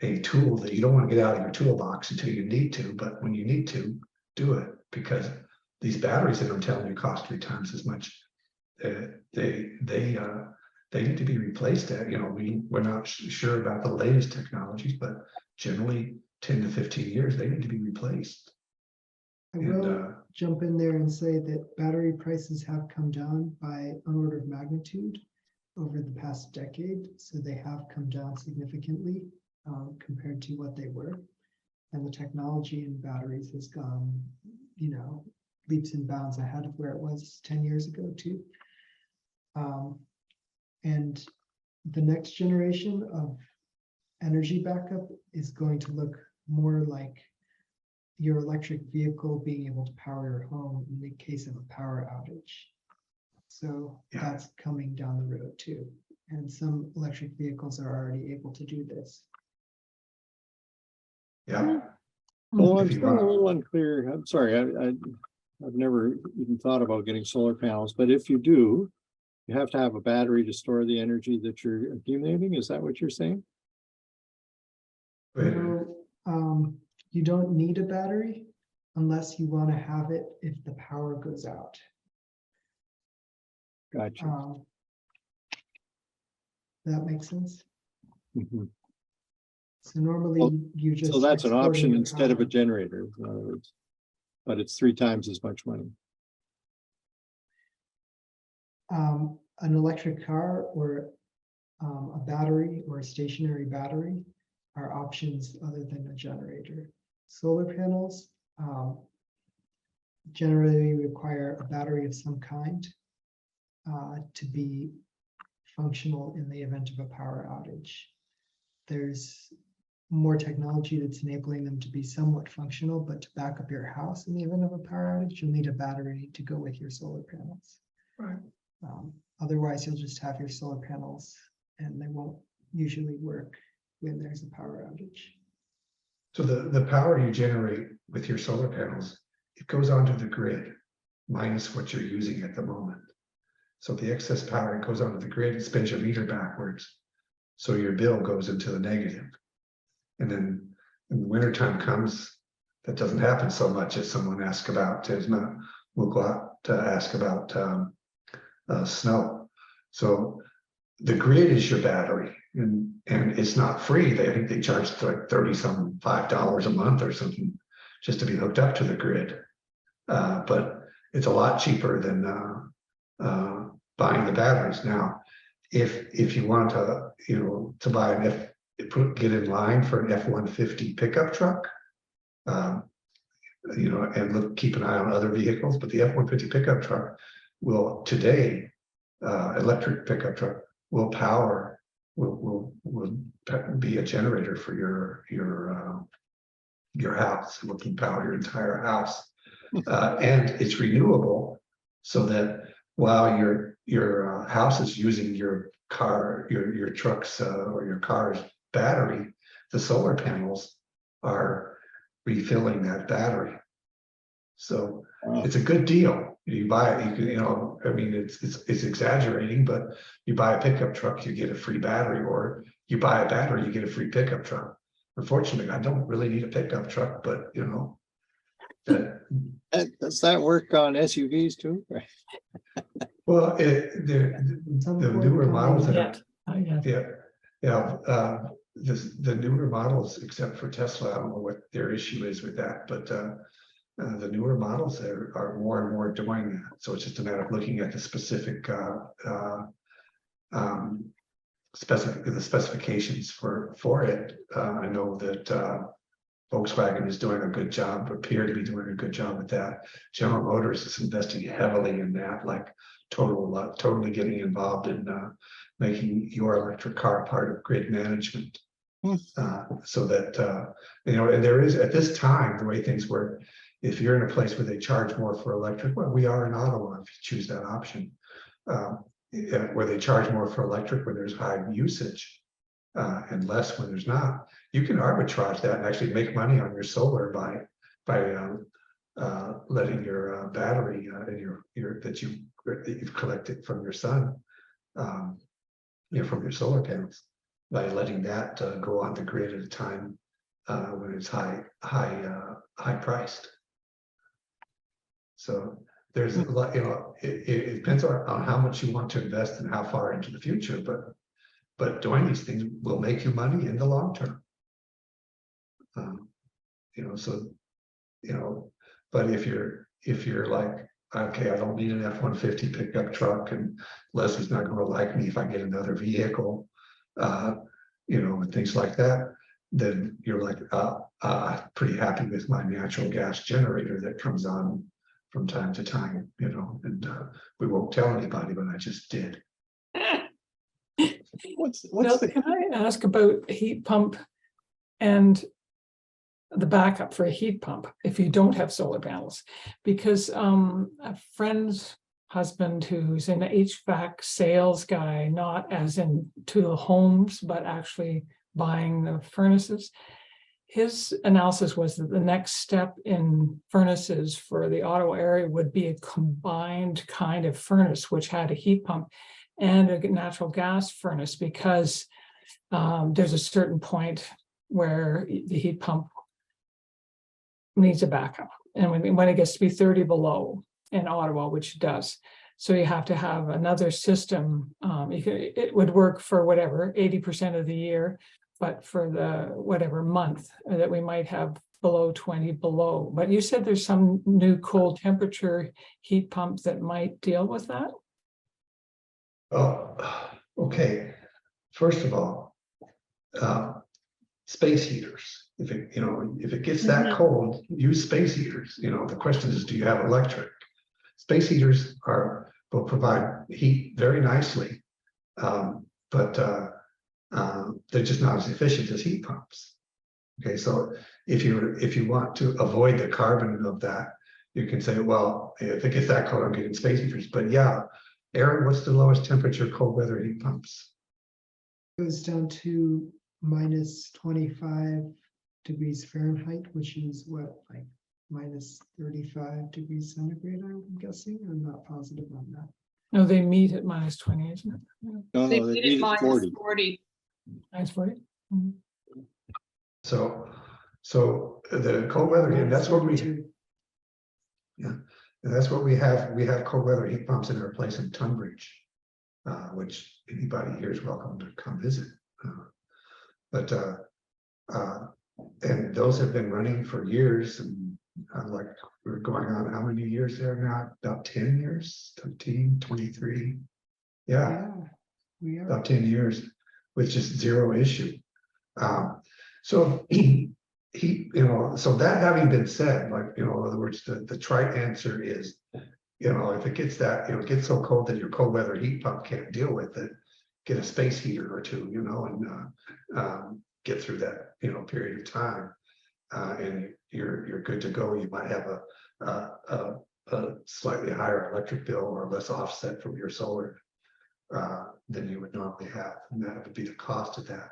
a tool that you don't want to get out of your toolbox until you need to. But when you need to, do it, because these batteries that I'm telling you cost 3 times as much. They need to be replaced. We're not sure about the latest technologies, but generally 10 to 15 years they need to be replaced. I will jump in there and say that battery prices have come down by an order of magnitude over the past decade. So they have come down significantly compared to what they were. And the technology in batteries has gone, leaps and bounds ahead of where it was 10 years ago too. And the next generation of energy backup is going to look more like your electric vehicle being able to power your home in the case of a power outage. So that's coming down the road too. And some electric vehicles are already able to do this. Yeah. Well, I'm still a little unclear. I'm sorry, I've never even thought about getting solar panels, but if you do, you have to have a battery to store the energy that you're accumulating. Is that what you're saying? You don't need a battery unless you want to have it if the power goes out. Gotcha. That makes sense. Mm-hmm. So normally you just. So that's an option exporting the instead of a power. generator, in other words, but it's 3 times as much money. an electric car or a battery or a stationary battery are options other than a generator. Solar panels generally require a battery of some kind to be functional in the event of a power outage. There's more technology that's enabling them to be somewhat functional, but to back up your house in the event of a power outage, you'll need a battery to go with your solar panels. Right. Otherwise, you'll just have your solar panels and they won't usually work when there's a power outage. So the power you generate with your solar panels, it goes onto the grid minus what you're using at the moment. So the excess power, it goes onto the grid, it spins your meter backwards. So your bill goes into the negative. And then when the wintertime comes, that doesn't happen so much as someone asks about, we'll go out to ask about snow. So the grid is your battery, and it's not free. I think they charge like $35 a month or something just to be hooked up to the grid. But it's a lot cheaper than buying the batteries. Now, if you want to, to buy get in line for an F-150 pickup truck, and keep an eye on other vehicles, but the F-150 pickup truck will today, electric pickup truck will be a generator for your house. It can power your entire house, and it's renewable, so that while your house is using your car, your truck's or your car's battery, the solar panels are refilling that battery. So it's a good deal. You buy it, it's exaggerating, but you buy a pickup truck, you get a free battery, or you buy a battery, you get a free pickup truck. Unfortunately, I don't really need a pickup truck, but does that work on SUVs too? Well, the newer models that are, the newer models, except for Tesla, I don't know what their issue is with that, but the newer models are more and more doing that. So it's just a matter of looking at the specific the specifications for it. I know that Volkswagen is doing a good job, appear to be doing a good job with that. General Motors is investing heavily in that, like totally getting involved in making your electric car part of grid management. So that, and there is, at this time, the way things work, if you're in a place where they charge more for electric, well, we are in Ottawa, if you choose that option, where they charge more for electric when there's high usage and less when there's not, you can arbitrage that and actually make money on your solar by letting your battery that you've collected from your sun, from your solar panels, by letting that go on the grid at a time when it's high priced. So there's a lot, it depends on how much you want to invest and how far into the future, but doing these things will make you money in the long term. But if you're like, okay, I don't need an F-150 pickup truck, and Leslie's not going to like me if I get another vehicle, and things like that, then you're like, pretty happy with my natural gas generator that comes on from time to time, and we won't tell anybody, but I just did. Bill, can I ask about heat pump and the backup for a heat pump if you don't have solar panels? Because a friend's husband who's an HVAC sales guy, not as in to the homes, but actually buying the furnaces, his analysis was that the next step in furnaces for the Ottawa area would be a combined kind of furnace, which had a heat pump and a natural gas furnace, because there's a certain point where the heat pump needs a backup. And when it gets to be 30 below in Ottawa, which it does, so you have to have another system. It would work for whatever, 80% of the year, but for the whatever month that we might have below 20 below. But you said there's some new cold temperature heat pump that might deal with that? Oh, okay. First of all, space heaters. If it, if it gets that cold, use space heaters. The question is, do you have electric? Space heaters will provide heat very nicely, but they're just not as efficient as heat pumps. Okay, so if you want to avoid the carbon of that, you can say, well, if it gets that cold, I'm getting space heaters. But yeah, Aaron, what's the lowest temperature cold weather heat pumps? Goes down to minus 25 degrees Fahrenheit, which is what, like minus 35 degrees centigrade, I'm guessing. I'm not positive on that. No, they meet at minus 20, isn't it? Yeah. No, They no, they did need it it minus 40. 40. Minus 40. Mhm. So the cold weather, and that's what we, 32. yeah, and that's what we have. We have cold weather heat pumps in our place in Tunbridge, which anybody here is welcome to come visit. And those have been running for years, and like we're going on how many years there now? About 10 years, 13, 23. Yeah, Yeah, we are. about 10 years with just zero issue. So so that having been said, like, in other words, the trite answer is, if it gets that, it gets so cold that your cold weather heat pump can't deal with it, get a space heater or two, and get through that, period of time. And you're good to go. You might have a slightly higher electric bill or less offset from your solar than you would normally have, and that would be the cost of that.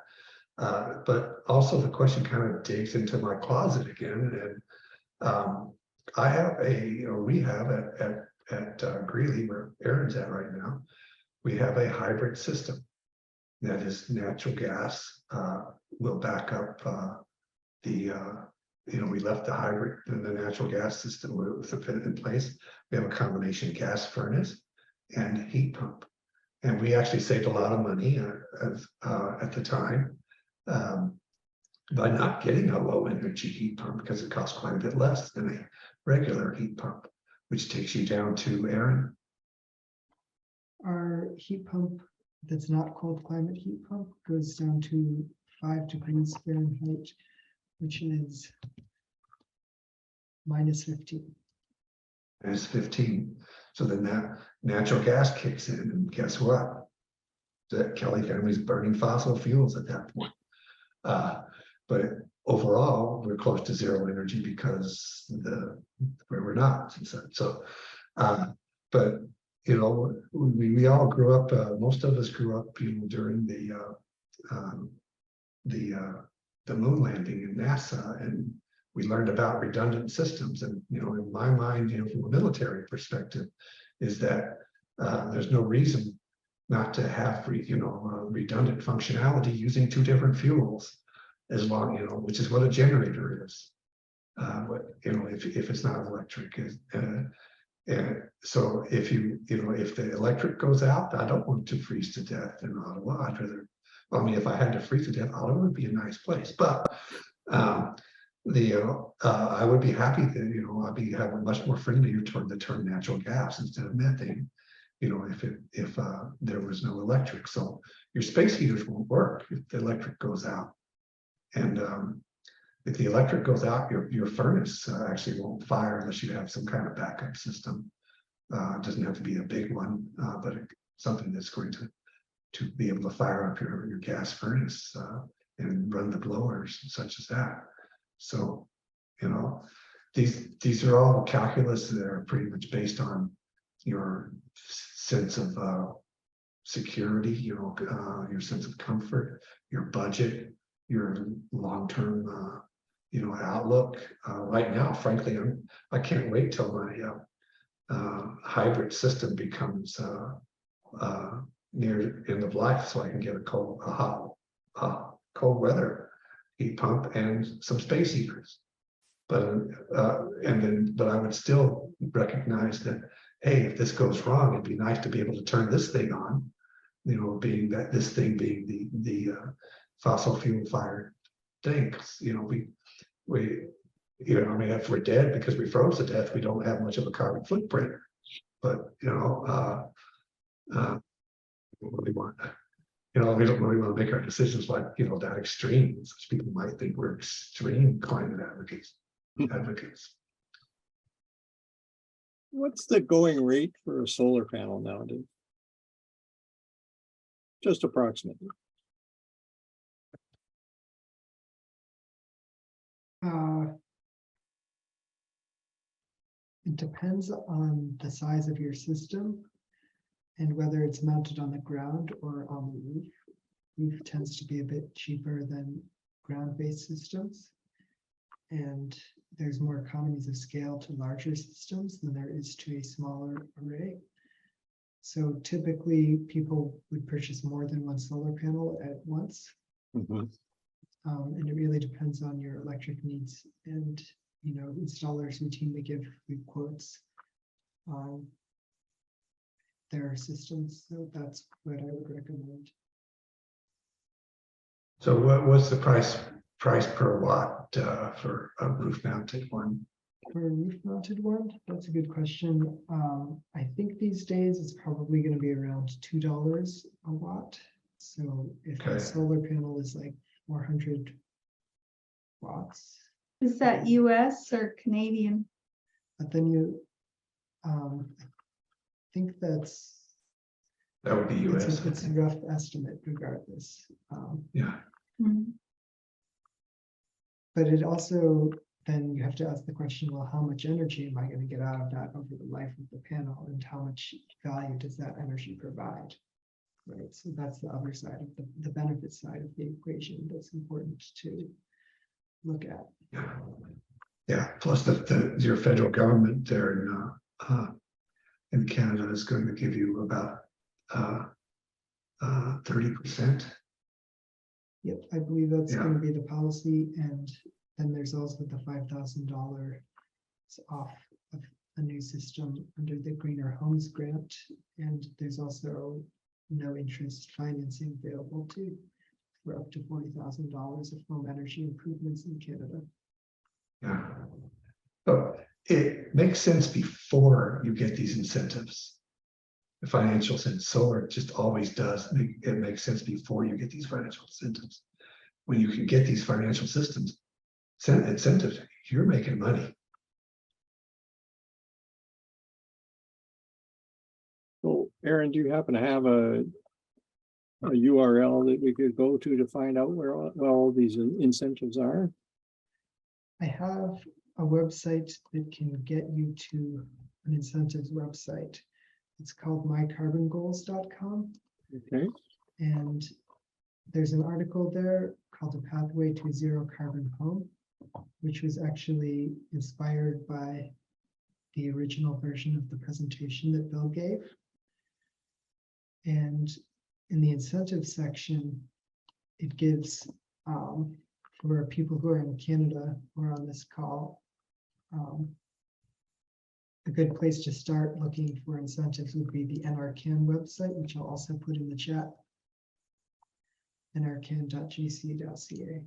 But also the question kind of digs into my closet again, and I have we have at Greeley, where Aaron's at right now, we have a hybrid system that is natural gas will back up we left the hybrid and the natural gas system with in place. We have a combination gas furnace and heat pump, and we actually saved a lot of money at the time by not getting a low energy heat pump, because it costs quite a bit less than a regular heat pump, which takes you down to, Aaron. Our heat pump that's not cold climate heat pump goes down to 5 degrees Fahrenheit, which is minus 15. Minus 15. So then that natural gas kicks in, and guess what? The Kelly family's burning fossil fuels at that point. But overall, we're close to zero energy because where we're not. So, but we all grew up. Most of us grew up, during the moon landing in NASA, and we learned about redundant systems. And in my mind, from a military perspective, is that there's no reason not to have redundant functionality using two different fuels, as long which is what a generator is. If it's not electric, so if if the electric goes out, I don't want to freeze to death in Ottawa. I'd rather, if I had to freeze to death, Ottawa would be a nice place, but I would be happy that I'd be having much more friendlier toward the term natural gas instead of methane. If there was no electric. So your space heaters won't work if the electric goes out. And if the electric goes out, your furnace actually won't fire unless you have some kind of backup system. It doesn't have to be a big one, but something that's going to be able to fire up your gas furnace and run the blowers, such as that. So, these are all calculus that are pretty much based on your sense of security, your sense of comfort, your budget, your long-term, outlook. Right now, frankly, I can't wait till my hybrid system becomes near end of life, so I can get a hot cold weather heat pump and some space heaters. But I would still recognize that, hey, if this goes wrong, it'd be nice to be able to turn this thing on, being that this thing being the fossil fuel fired thing. If we're dead because we froze to death, we don't have much of a carbon footprint. But really want, we don't really want to make our decisions like, that extreme. Such people might think we're extreme climate advocates. What's the going rate for a solar panel nowadays? Just approximately. It depends on the size of your system and whether it's mounted on the ground or on the roof. Roof tends to be a bit cheaper than ground-based systems. And there's more economies of scale to larger systems than there is to a smaller array. So typically people would purchase more than one solar panel at once. Mhm. And it really depends on your electric needs, and installers routinely give free quotes on their systems, so that's what I would recommend. So what's the price per watt for a roof mounted one? For a roof mounted one, that's a good question. I think these days it's probably going to be around $2 a watt. So if Okay. a solar panel is like 400 watts, Is that US or Canadian? but then I think that's That would be US. it's a rough estimate regardless. Yeah. Mhm. But it also, then you have to ask the question, well, how much energy am I going to get out of that over the life of the panel, and how much value does that energy provide? Right, so that's the other side of the benefit side of the equation that's important to look at. Yeah. Plus your federal government there in Canada is going to give you about 30%. Yep, I believe that's Yeah. going to be the policy, and then there's also the $5,000 off of a new system under the Greener Homes Grant, and there's also no interest financing available for up to $40,000 of home energy improvements in Canada. Yeah. But it makes sense before you get these incentives. The financial sense, solar just always does. It makes sense before you get these financial incentives. When you can get these financial incentives, you're making money. So, Aaron, do you happen to have a URL that we could go to find out where all these incentives are? I have a website that can get you to an incentives website. It's called mycarbongoals.com. Okay. And there's an article there called A Pathway to Zero Carbon Home, which was actually inspired by the original version of the presentation that Bill gave. And in the incentive section, it gives, for people who are in Canada or on this call, a good place to start looking for incentives would be the NRCan website, which I'll also put in the chat, nrcan.gc.ca.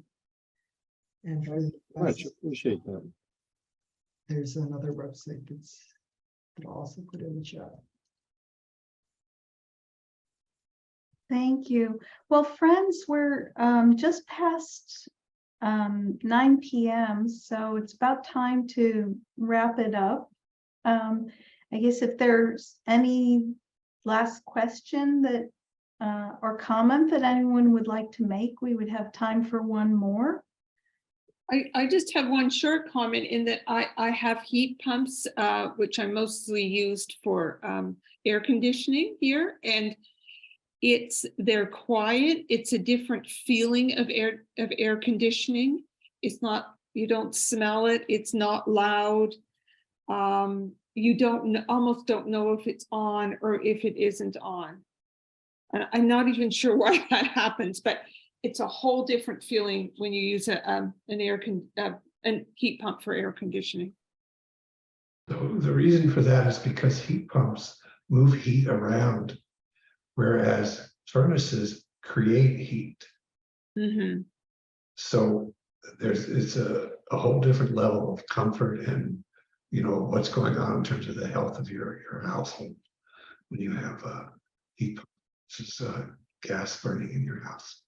And for Much appreciate that. there's another website that I'll also put in the chat. Thank you. Well, friends, we're just past 9 p.m., so it's about time to wrap it up. I guess if there's any last question that or comment that anyone would like to make, we would have time for one more. I just have one short comment in that I have heat pumps, which I mostly used for air conditioning here, and they're quiet. It's a different feeling of air conditioning. It's not, you don't smell it. It's not loud. You almost don't know if it's on or if it isn't on. I'm not even sure why that happens, but it's a whole different feeling when you use a heat pump for air conditioning. The reason for that is because heat pumps move heat around, whereas furnaces create heat. Mm-hmm. So it's a whole different level of comfort and what's going on in terms of the health of your household when you have heat pump. versus gas burning in your house.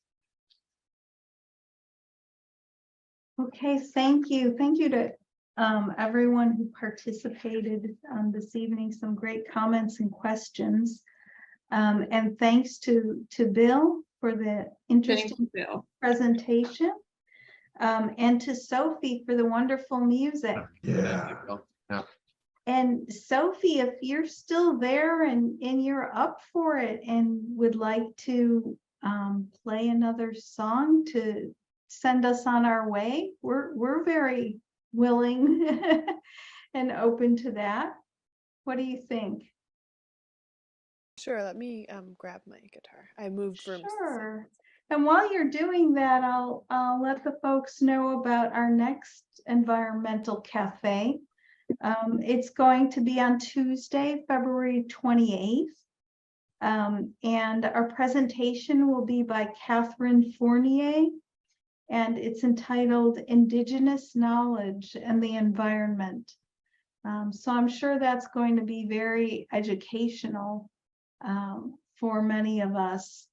Okay, thank you. Thank you to everyone who participated this evening. Some great comments and questions. And thanks to Bill for the Thanks, interesting Bill. presentation. And to Sophie for the wonderful music. Yeah. And Sophie, if you're still there and you're up for it and would like to play another song to send us on our way, we're very willing and open to that. What do you think? Sure, let me grab my guitar. I moved rooms. Sure. And while you're doing that, I'll let the folks know about our next environmental cafe. It's going to be on Tuesday, February 28th. And our presentation will be by Catherine Fournier, and it's entitled Indigenous Knowledge and the Environment. So I'm sure that's going to be very educational for many of us,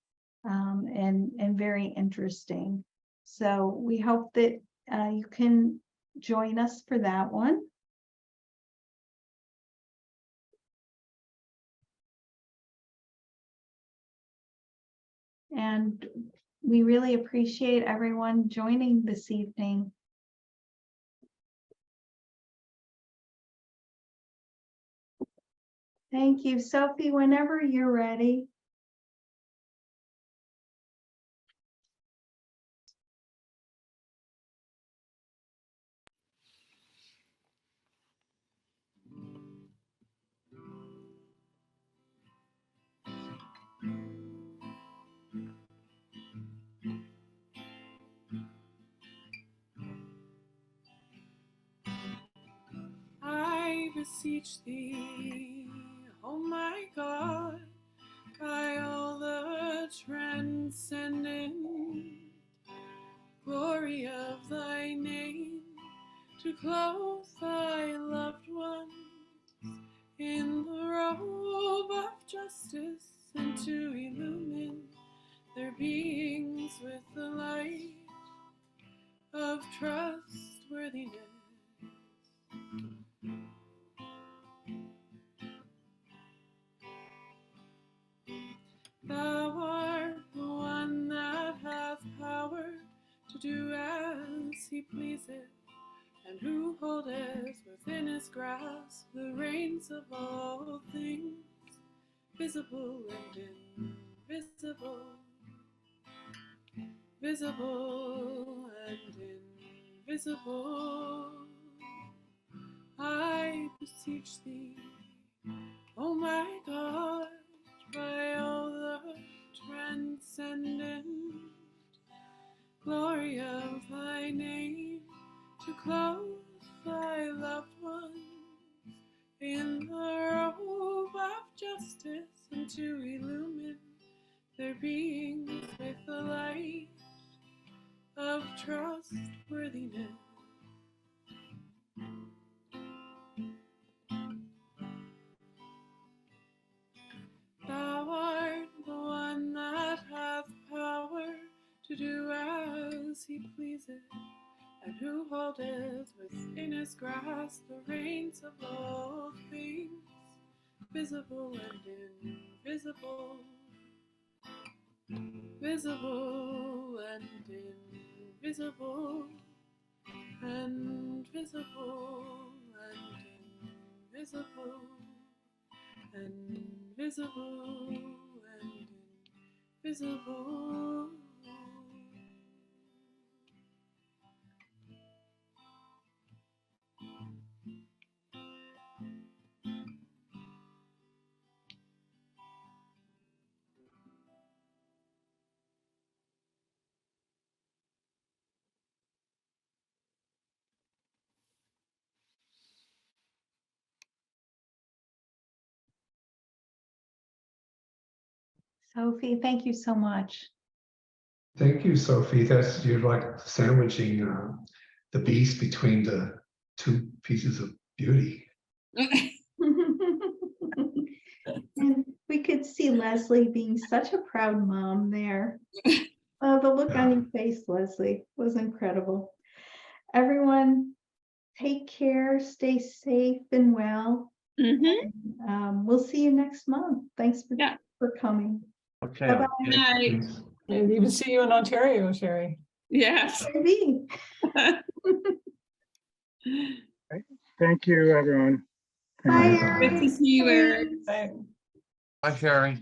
and very interesting. So we hope that you can join us for that one. And we really appreciate everyone joining this evening. Thank you, Sophie, whenever you're ready. I beseech thee, oh my God, by all the transcendent glory of thy name, to clothe thy loved ones in the robe of justice, and to illumine their beings with the light of trustworthiness. Thou art the one that hath power to do as he pleaseth, and who holdeth within his grasp the reins of all things, visible and invisible, visible and invisible. I beseech thee, oh my God, by all the transcendent glory of thy name, to clothe thy loved ones in the robe of justice, and to illumine their beings with the light of trustworthiness. Thou art the one that hath power to do as he pleaseth, and who holdeth within his grasp the reins of all things, visible and invisible, visible and invisible, and visible and invisible, and visible and invisible. Sophie, thank you so much. Thank you, Sophie. That's, you're like sandwiching the beast between the two pieces of beauty. And we could see Leslie being such a proud mom there. The look on your face, Leslie, was incredible. Everyone, take care, stay safe and well. Mhm. We'll see you next month. Thanks Yeah. for coming. Okay. Bye-bye. Night. And even see you in Ontario, Sherry. Yes. Maybe. Thank you, everyone. Bye, Bye. Eric. Good to see you, Eric. Bye. Hi, Sherry.